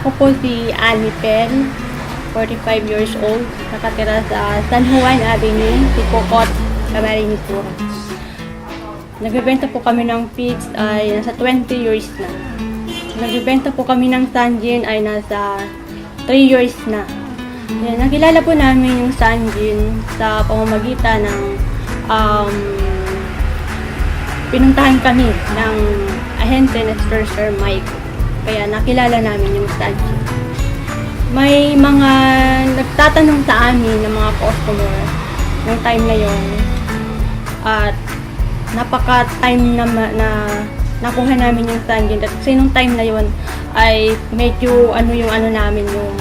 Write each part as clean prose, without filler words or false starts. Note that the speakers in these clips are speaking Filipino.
Ako po si Annie Pen, 45 years old, nakatira sa San Juan Avenue, Tipocot, Camarines Sur. Nagbebenta po kami ng feeds ay nasa 20 years na. Nagbebenta po kami ng Sanjin ay nasa 3 years na. Yan, nakilala po namin yung Sanjin sa pamamagitan ng pinuntahan kami ng ahente na Sir Mike. Kaya nakilala namin yung Sanjin. May mga nagtatanong sa amin ng mga customer ng time na yon at napaka-time na nakuha namin yung Sanjin. At kasi nung time na yon ay medyo namin yung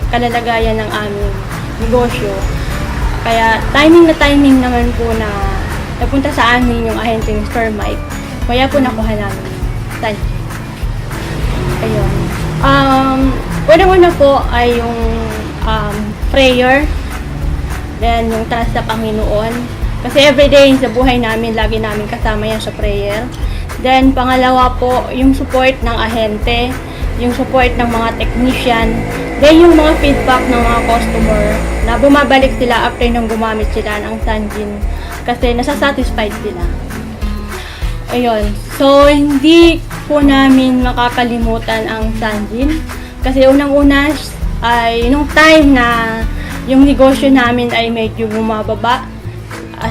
kalalagayan ng aming negosyo. Kaya timing naman po na napunta sa amin yung ahente ng Sir Mike. Kaya po nakuha namin yung Sanjin. Ayun. Una po ay yung prayer. Then yung trust sa Panginoon. Kasi everyday sa buhay namin, lagi namin kasama yan sa prayer. Then pangalawa po, yung support ng ahente, yung support ng mga technician, then yung mga feedback ng mga customer na bumabalik sila after nung gumamit sila ng Sanjin kasi nasasatisfied sila. Ayun. So, hindi po namin makakalimutan ang Sanjin. Kasi unang-una ay nung time na yung negosyo namin ay medyo bumababa.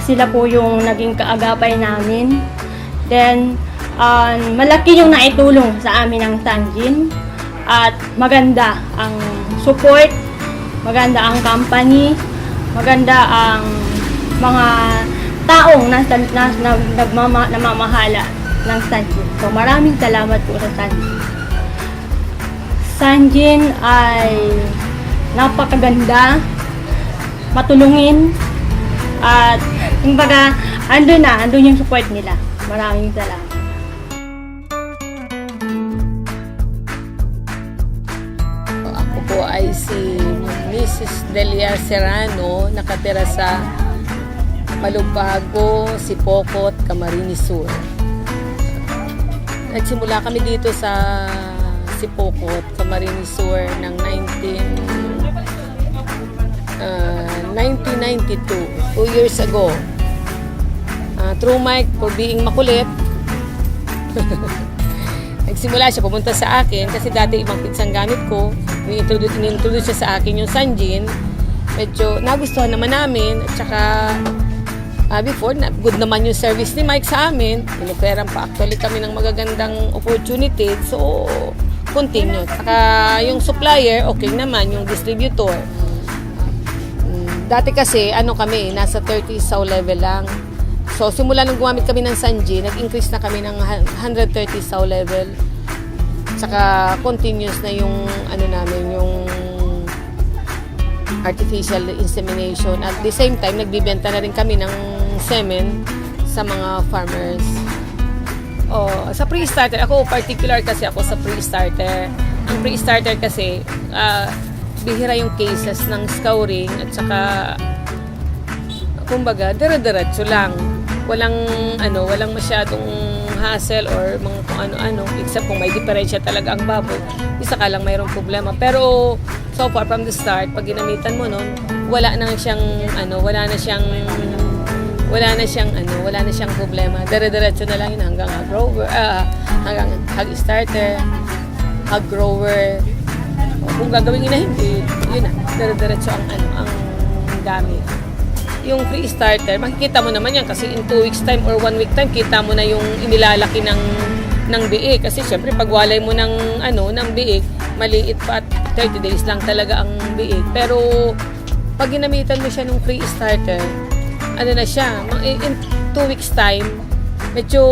Sila po yung naging kaagapay namin. Then, malaki yung naitulong sa amin ng Sanjin. At maganda ang support, maganda ang company, maganda ang mga taong namamahala ng Sanjin. So, maraming salamat po sa Sanjin. Sanjin ay napakaganda, matulungin, at kumbaga, andun yung support nila. Maraming salamat. Ako po ay si Mrs. Delia Serrano, nakatira sa Malubago, Sipocot, Camarines Sur. Nagsimula kami dito sa Sipocot, Camarines Sur ng 1992, 2 years ago. Through Mike for being makulit. Nagsimula siya, pumunta sa akin kasi dati ibang pitsang gamit ko. Ni-introduce siya sa akin yung Sanjin. Medyo nagustuhan naman namin at saka before, good naman yung service ni Mike sa amin. Inuperan pa actually kami ng magagandang opportunity. So, continue. Saka yung supplier, okay naman. Yung distributor. Dati kasi, kami, nasa 30 saw level lang. So, simula nung gumamit kami ng Sanjin, nag-increase na kami ng 130 saw level. Saka, continuous na yung, namin, yung artificial insemination. At the same time, nagbibenta na rin kami ng semen sa mga farmers. Sa pre-starter, ako particular kasi ako sa pre-starter. Ang pre-starter kasi, bihira yung cases ng scouring at saka, kumbaga, dire-diretso lang. Walang masyadong hassle or mga kung ano-ano, except kung may diferensya talaga ang baboy, isa ka lang mayroong problema. Pero, so far from the start, pag ginamitan mo nun, wala na siyang problema. Dire-diretso na lang yun hanggang hog-grower, hanggang hog-starter, hog-grower. Kung gagawin na hindi, yun na, dire-diretso ang gamit. Yung pre-starter, makikita mo naman yan kasi in 2 weeks time or 1 week time, kita mo na yung inilalaki ng biik. Kasi syempre, pag walay mo ng biik, maliit pa at 30 days lang talaga ang biik. Pero, pag ginamitan mo siya ng pre-starter, na siya, in 2 weeks time, medyo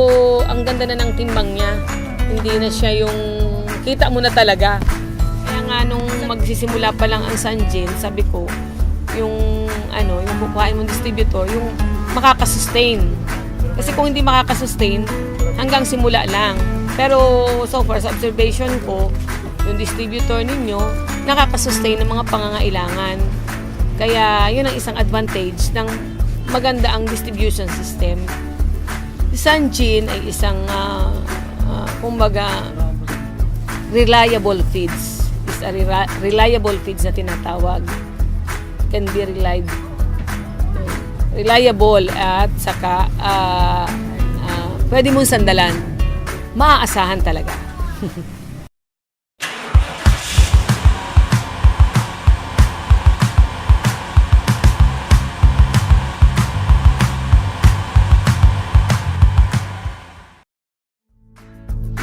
ang ganda na ng timbang niya. Hindi na siya yung, kita mo na talaga. Kaya nga, nung magsisimula pa lang ang Sanjin, sabi ko, yung kukuhain mong distributor, yung makakasustain. Kasi kung hindi makakasustain, hanggang simula lang. Pero so far, sa observation ko, yung distributor ninyo, nakakasustain ng mga pangangailangan. Kaya yun ang isang advantage ng maganda ang distribution system. Si Sanjin ay isang, kumbaga, reliable feeds. Is a reliable feeds na tinatawag. Can be reliable at saka pwede mong sandalan. Maaasahan talaga.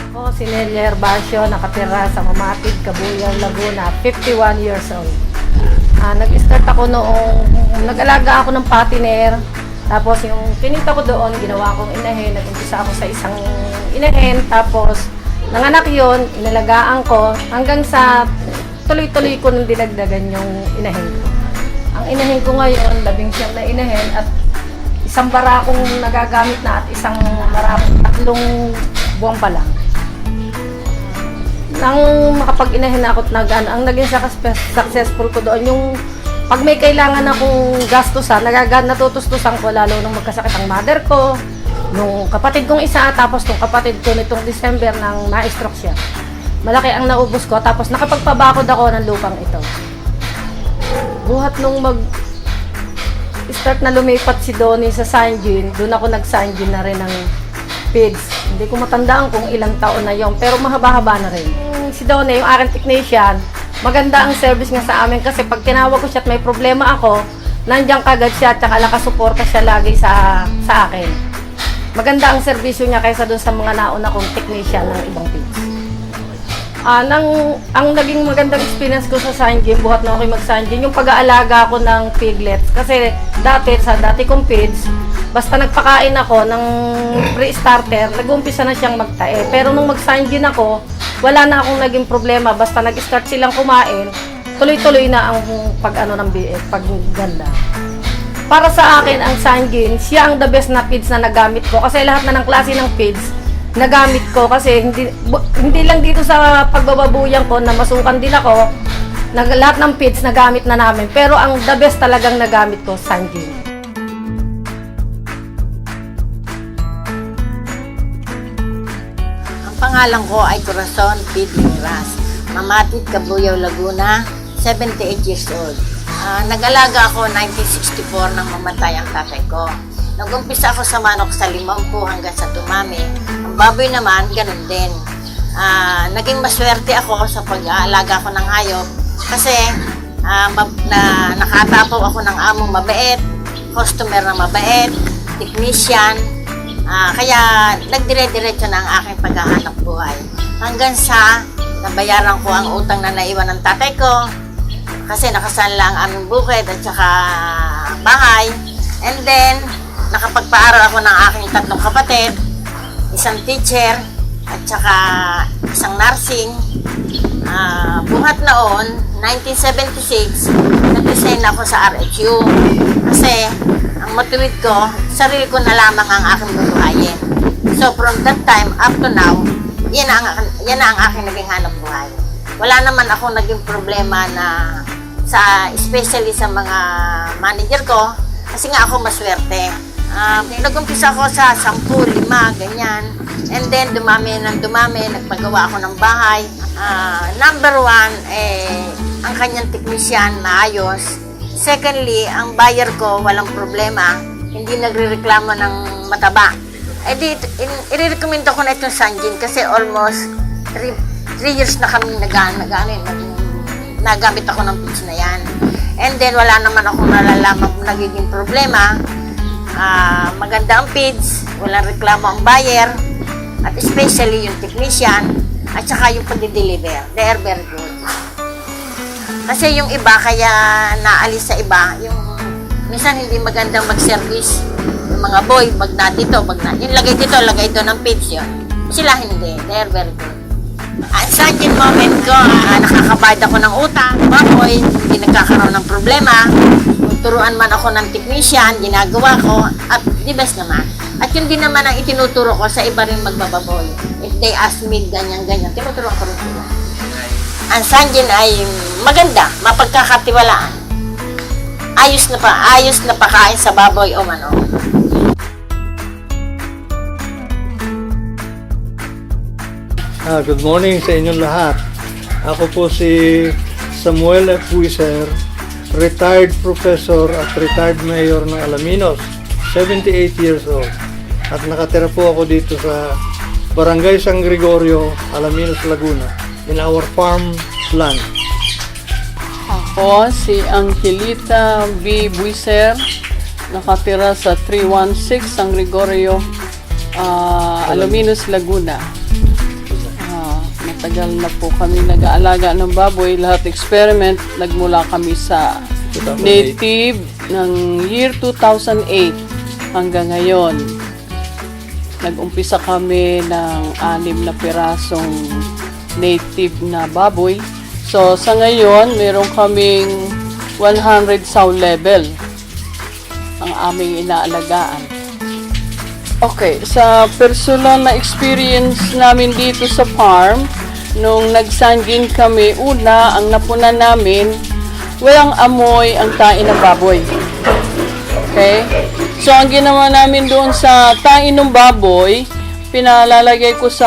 Ako, si Nelia Herbacio, nakatira sa Mamatid, Cabuyao, Laguna, 51 years old. Nag-start ako noong, nag-alaga ako ng patiner, tapos yung kinita ko doon, ginawa kong inahin, nag-umpisa ako sa isang inahin, tapos nanganak yun, inalagaan ko, hanggang sa tuloy-tuloy ko nang dinagdagan yung inahin ko. Ang inahin ko ngayon, 11 na inahin, at isang bara akong nagagamit na, at isang bara, 3 buwan pa lang. Nang makapag-inahin ako at ang naging successful ko doon, yung pag may kailangan akong gastusan, natutustusan ko lalo nung magkasakit ang mother ko, nung kapatid kong isa, tapos nung kapatid ko nitong December nang na-stroke siya. Malaki ang naubos ko, tapos nakapagpabakod ako ng lupang ito. Buhat nung start na lumipat si Donnie sa Sanjin, doon ako nag-Sanjin na rin ng PIDS. Hindi ko matandaan kung ilang taon na yon, pero mahaba-haba na rin. Si Donnie, yung aking technician, maganda ang service nga sa amin kasi pag tinawag ko siya at may problema ako, nandiyan kagad siya at saka nakasuporta siya lagi sa akin. Maganda ang serbisyo niya kaysa doon sa mga nauna kong technician ng ibang PIDS. Ang naging magandang experience ko sa Sanjin, buhat na ako mag-Sanjin, yung pag-aalaga ko ng piglets. Kasi sa dati kong PIDS, basta nagpakain ako ng pre-starter, nag-umpisa na siyang magtae. Pero nung mag-Sanjin ako, wala na akong naging problema. Basta nag-start silang kumain, tuloy-tuloy na ang pagganda. Para sa akin, ang Sanjin, siya ang the best na PIDS na nagamit ko. Kasi lahat na ng klase ng PIDS, nagamit ko. Kasi hindi lang dito sa pagbababuyang ko na masukan din ako, lahat ng PIDS nagamit na namin. Pero ang the best talagang nagamit ko, Sanjin. Pangalan ko ay Corazon Feedling Ras. Mamatid, Cabuyao, Laguna, 78 years old. Nag-alaga ako 1964 nang mamatay ang tatay ko. Nag-umpisa ako sa manok sa 50 hanggang sa dumami. Ang baboy naman, ganun din. Naging maswerte ako sa pag-aalaga ko ng hayop kasi nakatapaw ako ng among mabait, customer na mabait, technician. Kaya nagdire-diretso na ang aking paghahanap buhay. Hanggang sa nabayaran ko ang utang na naiwan ng tatay ko kasi nakasanla ang aming bukid at saka bahay. And then, nakapagpaaral ako ng aking 3 kapatid, isang teacher at saka isang nursing. Buhat noon, 1976, nag-resign ako sa RHU kasi ang motivate ko, sarili ko na lamang ang aking bubuhayin. So from that time up to now, yan na ang aking naging hanap buhay. Wala naman ako naging problema na especially sa mga manager ko kasi nga ako maswerte. Nag-umpisa ako sa 10, 5, ganyan. And then dumami, nagpagawa ako ng bahay. Number 1, ang kanyang technician maayos. Secondly, ang buyer ko walang problema, hindi nagrereklamo ng mataba. I-recommend ko na itong Sanjin kasi almost 3 years na kami nagamit ako ng PIDS na yan. And then wala naman akong nalalaman kung nagiging problema. Maganda ang PIDS, walang reklamo ang buyer, at especially yung technician, at saka yung pag-deliver. They are very good. Kasi yung iba, kaya naalis sa iba, yung minsan hindi magandang mag-service. Yung mga boy, yung lagay dito ng PIDS yun. Sila hindi, they are very good. Ang Sanjin moment ko, nakakabayad ako ng utang, baboy, hindi nagkakaroon ng problema. Kung turuan man ako ng technician, ginagawa ko, at the best naman. At yun din naman ang itinuturo ko sa iba rin magbababoy. If they ask me ganyan-ganyan, tinuturuan ko rin sila. Ang Sanjin ay maganda, mapagkakatiwalaan. Ayos na pakain sa baboy o manok. Good morning sa inyong lahat. Ako po si Samuel F. Buiser, retired professor at retired mayor ng Alaminos, 78 years old. At nakatira po ako dito sa Barangay San Gregorio, Alaminos, Laguna, in our farm land. Ako si Angelita B. Buiser, nakatira sa 316 San Gregorio, Alaminos, Laguna. Matagal na po kami nag-aalaga ng baboy. Lahat experiment, nagmula kami sa 2008. native ng year 2008 hanggang ngayon. Nag-umpisa kami ng 6 na pirasong native na baboy. So, sa ngayon, meron kaming 100 sow level ang aming inaalagaan. Okay, sa personal na experience namin dito sa farm, nung nag-sangin kami, una, ang napunan namin, walang amoy ang tain ng baboy. Okay? So, ang ginawa namin doon sa tain ng baboy, pinalalagay ko sa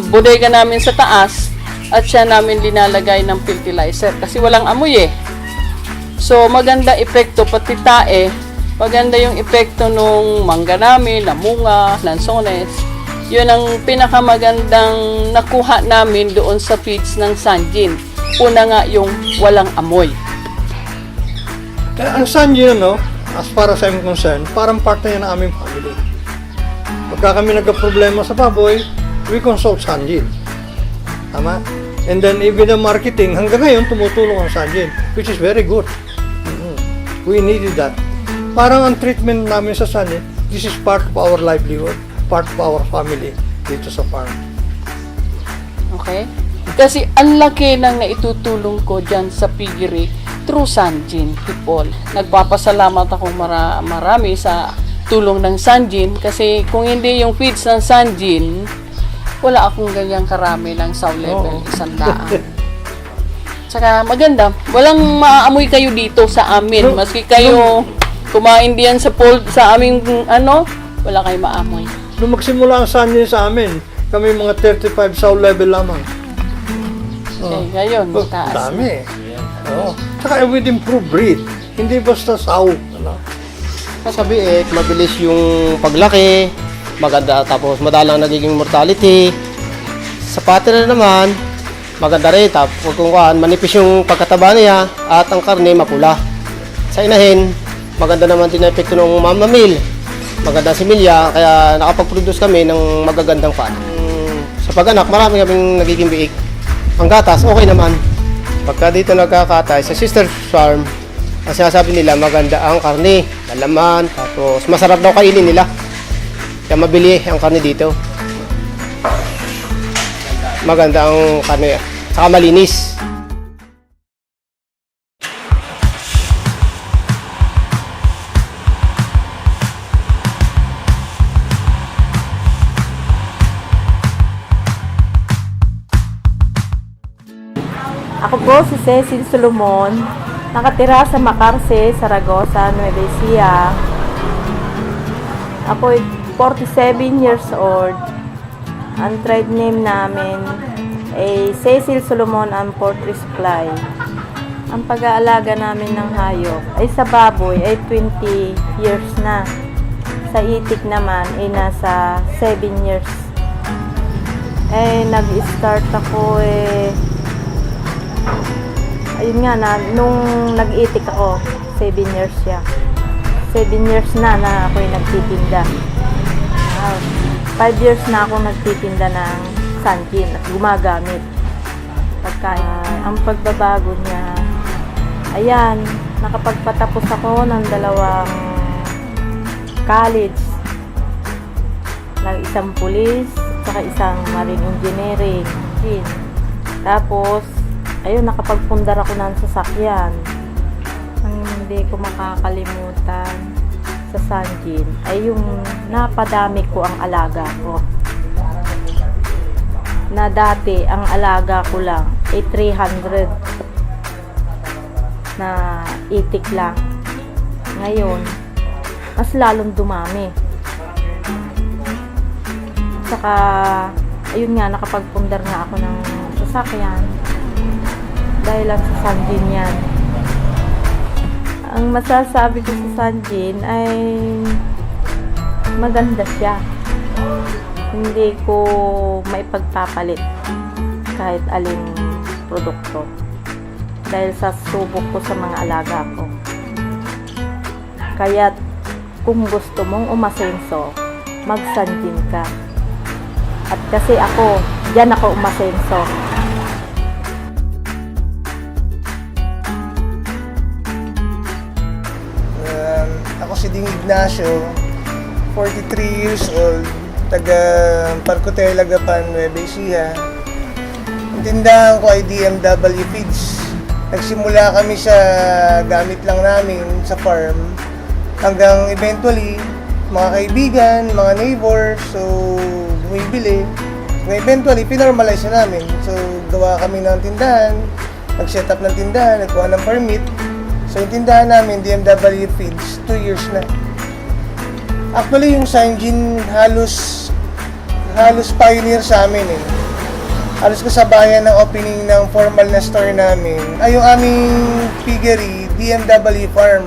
bodega namin sa taas at siya namin linalagay ng fertilizer kasi walang amoy eh. So, maganda epekto pati tae. Maganda yung epekto nung mangga namin, namunga, lansones. Yun ang pinakamagandang nakuha namin doon sa feeds ng Sanjin. Una nga yung walang amoy. Kaya ang Sanjin, as far as I'm concerned, parang part na yan ng aming family. Pagka kami nagka-problema sa baboy, we consult Sanjin. Tama? And then even the marketing, hanggang ngayon tumutulong ang Sanjin, which is very good. We needed that. Parang ang treatment namin sa Sanjin, this is part of our livelihood, part of our family dito sa farm. Okay? Kasi ang laki ng naitutulong ko dyan sa piggery through Sanjin people. Nagpapasalamat ako marami sa tulong ng Sanjin kasi kung hindi yung feeds ng Sanjin, wala akong ganyang karami ng sow level, 100. Saka maganda, walang maaamoy kayo dito sa amin. Maski kayo kumain diyan sa aming wala kayong maamoy. Nung magsimula ang Sanjin sa amin, kami mga 35 sow level lamang. Okay, ngayon, mataas. Dami. Saka with improved breed, hindi basta sow. Sa biik, mabilis yung paglaki, maganda, tapos madalang nagiging mortality. Sa pattern naman, maganda rin, tapos kung manipis yung pagkataba niya at ang karne mapula. Sa inahin, maganda naman din ang epekto ng mama meal. Maganda si Milya, kaya nakapag-produce kami ng magagandang fat. Sa pag-anak, marami kaming nagiging biik. Ang gatas, okay naman. Pagka dito nagkakatay sa sister farm, ang sinasabi nila maganda ang karne, lalaman, tapos masarap daw kainin nila. Kaya mabili ang karne dito. Maganda ang karne, saka malinis. Ako po si Cecil Solomon, nakatira sa Macarce, Zaragoza, Nueva Ecija. Ako ay 47 years old. Ang trade name namin ay Cecil Solomon and Poultry Supply. Ang pag-aalaga namin ng hayop ay sa baboy ay 20 years na. Sa itik naman ay nasa 7 years. Nag-start ako ayun nga nung nag-itik ako, 7 years siya. 7 years na ako'y nagtitinda. 5 years na ako nagtitinda ng Sanjin at gumagamit. Pagkain. Ang pagbabago niya, ayan, nakapagpatapos ako ng 2 college. Isang police, saka isang marine engineering. Tapos, ayun, nakapagpundar ako ng sasakyan. Ang hindi ko makakalimutan sa Sanjin ay yung napadami ko ang alaga ko. Na dati, ang alaga ko lang ay 300 na itik lang. Ngayon, mas lalong dumami. Saka, ayun nga, nakapagpundar nga ako ng sasakyan. Dahil lang sa Sanjin yan. Ang masasabi ko sa Sanjin ay maganda siya. Hindi ko maipagpapalit kahit aling produkto. Dahil sa subok ko sa mga alaga ko. Kaya kung gusto mong umasenso, mag-Sanjin ka. At kasi ako, diyan ako umasenso. Ako si Ding Ignacio, 43 years old, taga Parcotela, Gapan, Nueva Ecija. Ang tindahan ko ay DMW Feeds. Nagsimula kami sa gamit lang namin sa farm hanggang eventually mga kaibigan, mga neighbors, so bumibili. Eventually, pinormalize na namin. So, gawa kami ng tindahan, nag-set up ng tindahan, nagkuha ng permit. So, yung tindahan namin, DMW Feeds, 2 years na. Actually, yung Sanjin halos pioneer sa amin eh. Halos kasabayan ng opening ng formal na store namin ay yung aming piggery, DMW Farm.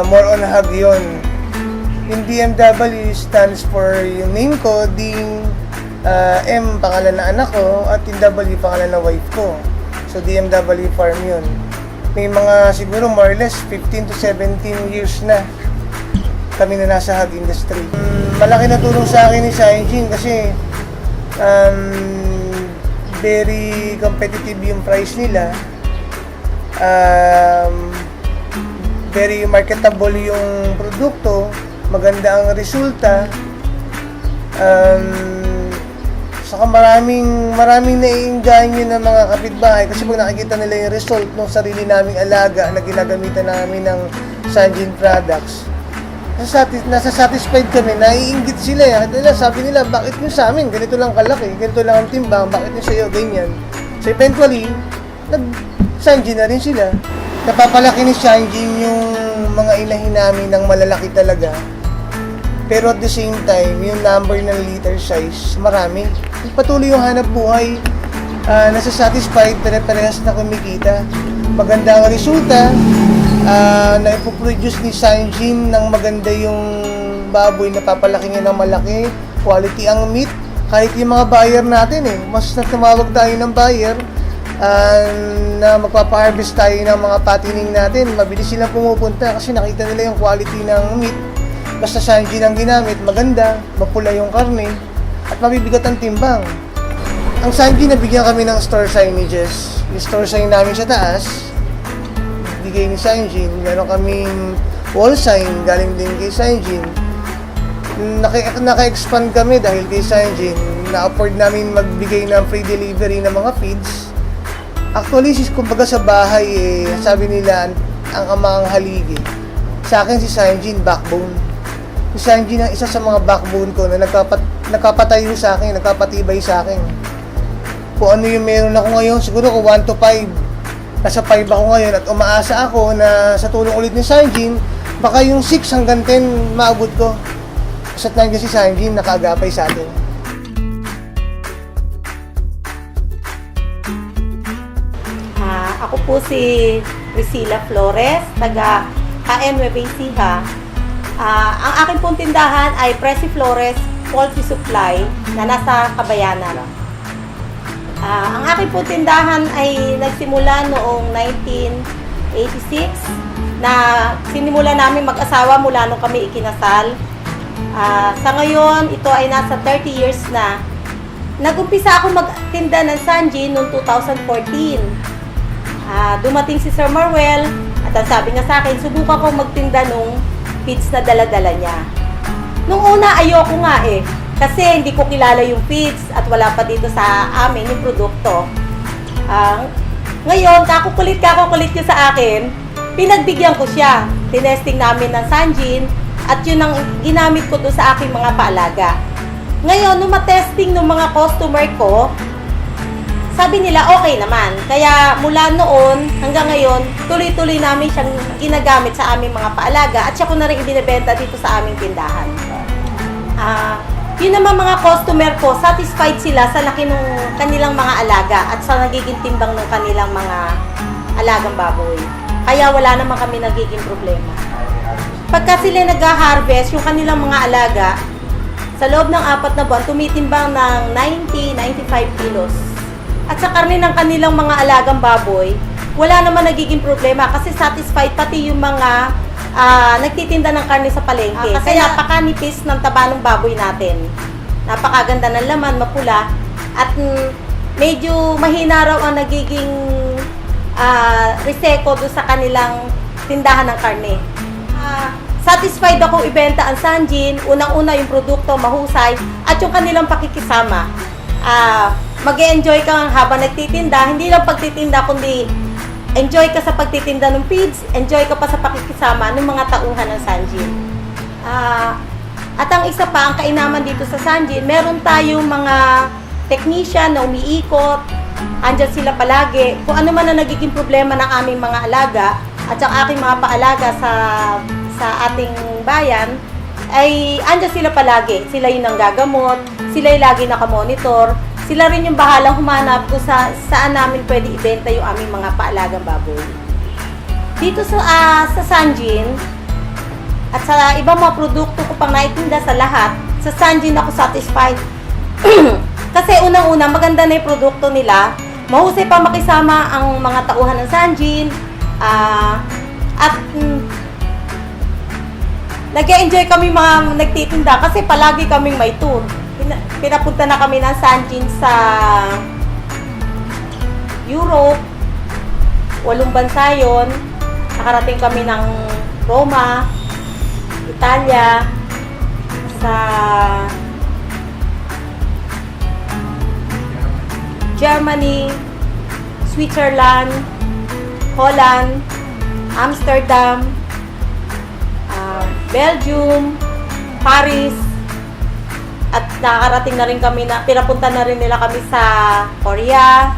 More on hog yun. Yung DMW stands for yung name ko, Ding, M pangalan na anak ko, at yung W pangalan na wife ko. So DMW Farm yun. May mga siguro more or less 15 to 17 years na kami na nasa hog industry. Malaki na tulong sa akin ni Sanjin kasi very competitive yung price nila. Very marketable yung produkto, maganda ang resulta. Saka maraming naiinganyo ng mga kapitbahay kasi pag nakikita nila yung result ng sarili naming alaga na ginagamitan namin ng Sanjin products, nasa satisfied kami, naiinggit sila eh. Sabi nila, bakit nyo sa amin? Ganito lang kalaki, ganito lang ang timbang, bakit nyo sa'yo ganyan? So eventually, nag-Sanjin na rin sila. Napapalaki ni Sanjin yung mga inahin namin ng malalaki talaga. Pero at the same time, yung number ng liter size, marami. Patuloy yung hanap buhay, nasa satisfied, pare-parehas na kumikita. Maganda ang resulta, na ipoproduce ni Sanjin ng maganda yung baboy na papalaki niya ng malaki, quality ang meat. Kahit yung mga buyer natin mas tumawag tayo ng buyer na magpapa-harvest tayo ng mga patining natin, mabilis silang pumupunta kasi nakita nila yung quality ng meat. Basta Sanjin ang ginamit, maganda, mapula yung karne, at mabibigat ang timbang. Ang Sanjin, nabigyan kami ng store signages. Yung store sign namin sa taas, bigay ni Sanjin. Meron kaming wall sign, galing din kay Sanjin. Naka-expand kami dahil kay Sanjin. Na-afford namin magbigay ng free delivery ng mga feeds. Actually, kumbaga sa bahay, sabi nila, ang amang haligi. Sa akin si Sanjin, backbone. Si Sanjin ang isa sa mga backbone ko na nagkapatayo sa akin, nagkapatibay sa akin. Kung ano yung meron ako ngayon, siguro kung 1 to 5, nasa 5 ako ngayon at umaasa ako na sa tulong ulit ni Sanjin, baka yung 6 hanggang 10 maabot ko. Kasi nandiyan si Sanjin, nakaagapay sa atin. Ako po si Priscilla Flores, taga KM Nueva Ecija. Ang aking pong tindahan ay Presi Flores Poultry Supply na nasa Kabayanan. Ang aking pong tindahan ay nagsimula noong 1986 na sinimula namin mag-asawa mula nung kami ikinasal. Sa ngayon, ito ay nasa 30 years na. Nag-umpisa ako magtinda ng Sanjin noong 2014. Dumating si Sir Marwell at ang sabi nga sa akin, subukan ko magtinda nung feeds na dala-dala niya. Nung una, ayoko nga kasi hindi ko kilala yung feeds at wala pa dito sa amin yung produkto. Ngayon, kakukulit niya sa akin, pinagbigyan ko siya. Tinesting namin ng Sanjin at yun ang ginamit ko doon sa aking mga paalaga. Ngayon, nung matesting ng mga customer ko, sabi nila okay naman. Kaya mula noon hanggang ngayon, tuloy-tuloy namin siyang ginagamit sa aming mga paalaga at siya ko na rin ibinebenta dito sa aming tindahan. Yun naman mga customer ko, satisfied sila sa laki ng kanilang mga alaga at sa nagiging timbang ng kanilang mga alagang baboy. Kaya wala naman kami nagiging problema. Pagka sila nag-harvest, yung kanilang mga alaga, sa loob ng 4 na buwan, tumitimbang ng 90-95 kilos. At sa karne ng kanilang mga alagang baboy, wala naman nagiging problema kasi satisfied pati yung mga nagtitinda ng karne sa palengke. Kasi napakanipis ng taba ng baboy natin. Napakaganda ng laman, mapula. At medyo mahina raw ang nagiging reseko doon sa kanilang tindahan ng karne. Satisfied ako ibenta ang Sanjin. Unang-una yung produkto, mahusay. At yung kanilang pakikisama. Mag-e-enjoy ka habang nagtitinda. Hindi lang pagtitinda, kundi enjoy ka sa pagtitinda ng feeds, enjoy ka pa sa pakikisama ng mga tauhan ng Sanjin. At ang isa pa, ang kainaman dito sa Sanjin, meron tayong mga technician na umiikot, andyan sila palagi. Kung ano man ang nagiging problema ng aming mga alaga at ang aking mga paalaga sa ating bayan, ay andyan sila palagi. Sila yung nanggagamot, sila yung lagi nakamonitor, sila rin yung bahalang humanap kung saan namin pwede ibenta yung aming mga paalagang baboy. Dito sa Sanjin, at sa ibang mga produkto ko pang naitinda sa lahat, sa Sanjin ako satisfied. Kasi unang-una, maganda na yung produkto nila. Mahusay pa makisama ang mga tauhan ng Sanjin. At nag-enjoy kami mga nagtitinda kasi palagi kaming may tour. Pinapunta na kami ng Sanjin sa Europe, 8 bansa yun. Nakarating kami ng Roma, Italia, sa Germany, Switzerland, Holland, Amsterdam, Belgium, Paris, at nakakarating na rin kami pinapunta na rin nila kami sa Korea,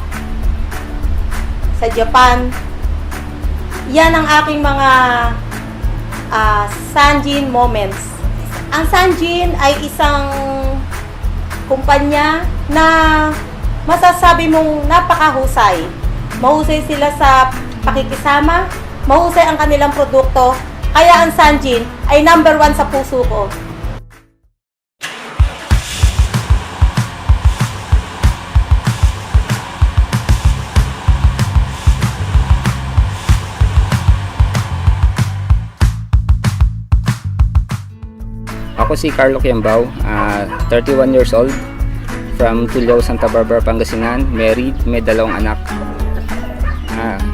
sa Japan. Yan ang aking mga Sanjin moments. Ang Sanjin ay isang kumpanya na masasabi mong napakahusay. Mahusay sila sa pakikisama, mahusay ang kanilang produkto, kaya ang Sanjin ay number 1 sa puso ko. Ako si Carlo Quiambao, 31 years old, from Tullao, Santa Barbara, Pangasinan, married, may 2 anak.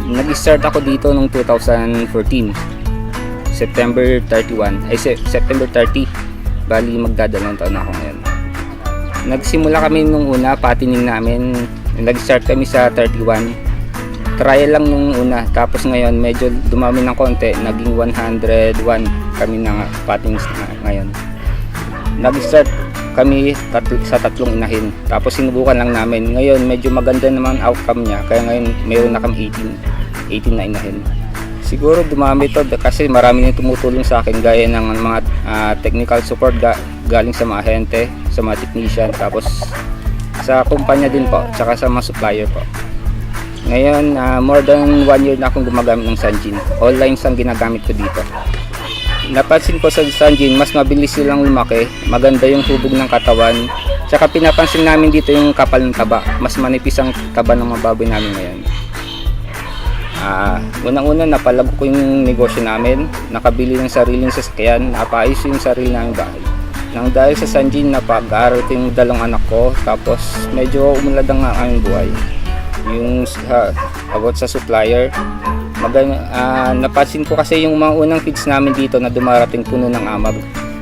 Nag-start ako dito noong 2014, September 30, bali magdadalawang taon ako ngayon. Nagsimula kami nung una, patining namin, nag-start kami sa 31, trial lang nung una, tapos ngayon medyo dumami ng konti, naging 101 kami na patings ngayon. Nag-start kami sa 3 inahin. Tapos sinubukan lang namin. Ngayon, medyo maganda naman outcome niya. Kaya ngayon, mayroon na kami 18 na inahin. Siguro dumami to kasi marami nang tumutulong sa akin. Gaya ng mga technical support galing sa mga ahente, sa mga technician. Tapos sa kumpanya din po. Tsaka sa mga supplier po. Ngayon, more than 1 year na akong gumagamit ng Sanjin. All lines ang ginagamit ko dito. Napansin ko sa Sanjin, mas mabilis silang lumaki, maganda yung hubog ng katawan, tsaka pinapansin namin dito yung kapal ng taba, mas manipis ang taba ng mga baboy namin ngayon. Unang-una napalago ko yung negosyo namin, nakabili ng sariling sasakyan, napaayos yung sarili namin bahay. Nang dahil sa Sanjin, napag-aaral ko yung 2 anak ko, tapos medyo umunlad ang aming buhay. Yung about sa supplier, napansin ko kasi yung mga unang feeds namin dito na dumarating puno ng amag,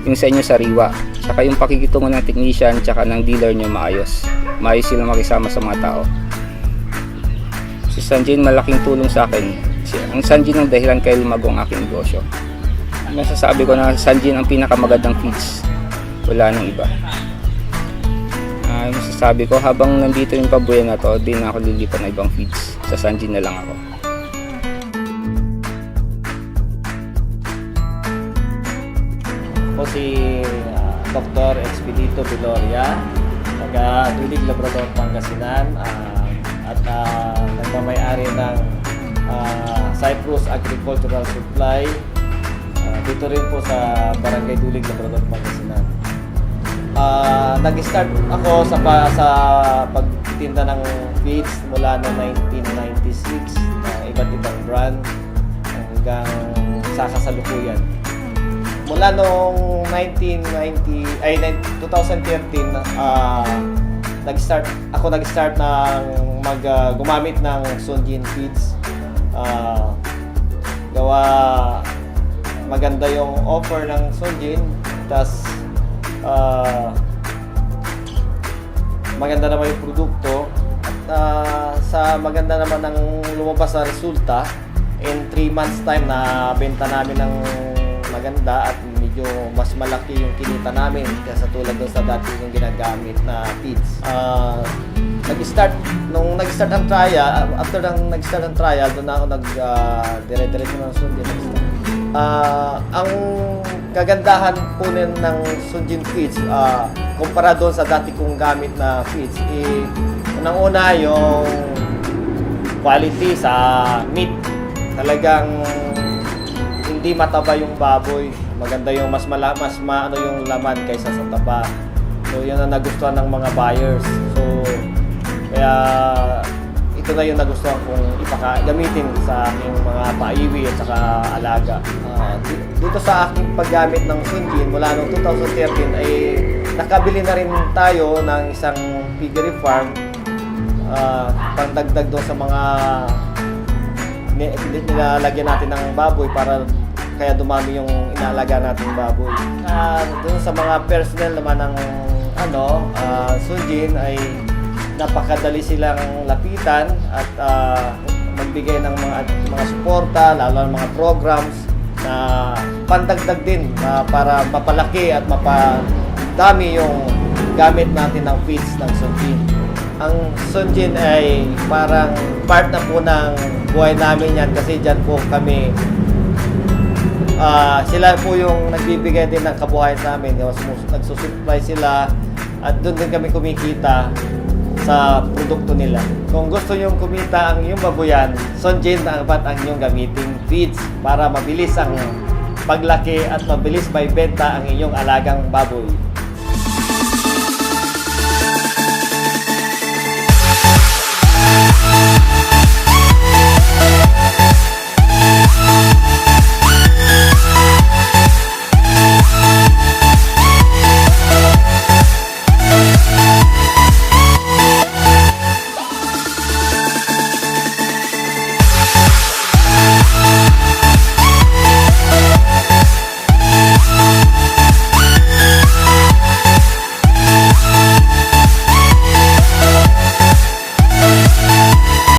yung sa inyo sariwa, saka yung pakikitungo ng technician tsaka ng dealer nyo maayos silang makisama sa mga tao. Si Sanjin malaking tulong sa akin. Ang Sanjin ang dahilan kaya lumago ang aking negosyo. Masasabi ko na Sanjin ang pinakamagandang feeds, wala nang iba. Masasabi ko habang nandito yung pabuya na to, di na ako lilipat na ibang feeds, sa Sanjin na lang ako. Ako si Dr. Expedito Viloria, taga Dulig, Labrador, Pangasinan, at nagmamay-ari ng Cyprus Agricultural Supply dito rin po sa Barangay Dulig, Labrador, Pangasinan. Nag-start ako sa pagtinda ng feeds mula noong 1996 na iba't ibang brand hanggang sa kasalukuyan. Mula noong 2013 nag-start ng gumamit ng Sunjin Feeds. Gawa maganda yung offer ng Sunjin, tas maganda naman yung produkto, at sa maganda naman ng lumabas na resulta, in 3 months time na benta namin ng maganda at medyo mas malaki yung kinita namin kaysa tulad doon sa dati yung ginagamit na feeds. Nung nag-start ang trial, after nag-start ang trial, doon na ako dire-diretso ng Sunjin. Ang kagandahan po ng Sunjin Feeds, kumpara doon sa dati kong gamit na feeds, unang-una yung quality sa meat. Talagang hindi mataba yung baboy. Maganda yung mas maano yung laman kaysa sa taba. So yun ang nagustuhan ng mga buyers. So kaya ito na yung nagustuhan kong gamitin sa aking mga paiwi at saka alaga. Dito sa aking paggamit ng Sunjin mula noong 2013 ay nakabili na rin tayo ng isang piggery farm, pangdagdag doon sa mga nilalagyan natin ng baboy para kaya dumami yung inaalaga nating baboy. Doon sa mga personnel naman ng Sunjin ay napakadali silang lapitan at magbigay ng mga suporta, lalo ng mga programs na pandagdag din para mapalaki at mapadami yung gamit natin ng feeds ng Sunjin. Ang Sunjin ay parang part na po ng buhay namin yan kasi dyan po kami, sila po yung nagbibigay din ng kabuhayan sa amin. Nagsusupply sila at doon din kami kumikita sa produkto nila. Kung gusto nyong kumita ang iyong baboyan, Sunjin dapat ang iyong gamiting feeds para mabilis ang paglaki at mabilis may benta ang inyong alagang baboy.